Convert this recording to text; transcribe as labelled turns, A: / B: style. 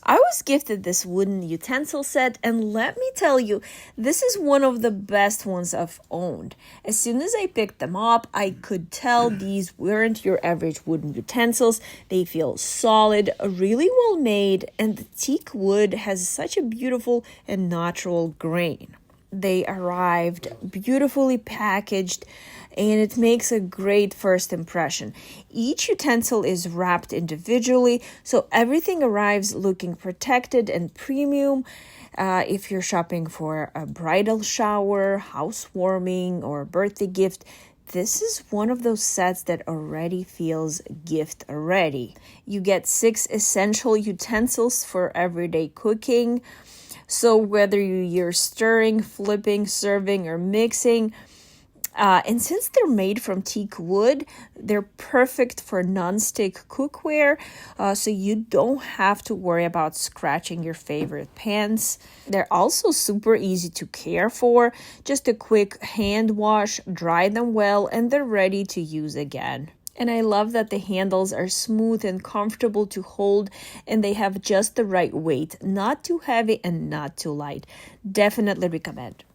A: I was gifted this wooden utensil set, and let me tell you, this is one of the best ones I've owned. As soon as I picked them up, I could tell these weren't your average wooden utensils. They feel solid, really well made, and the teak wood has such a beautiful and natural grain. They arrived beautifully packaged, and it makes a great first impression. Each utensil is wrapped individually, so everything arrives looking protected and premium. If you're shopping for a bridal shower, housewarming, or a birthday gift, this is one of those sets that already feels gift ready. You get 6 essential utensils for everyday cooking. So whether you're stirring, flipping, serving, or mixing, and since they're made from teak wood, they're perfect for nonstick cookware, so you don't have to worry about scratching your favorite pans. They're also super easy to care for. Just a quick hand wash, dry them well, and they're ready to use again. And I love that the handles are smooth and comfortable to hold, and they have just the right weight, not too heavy and not too light. Definitely recommend.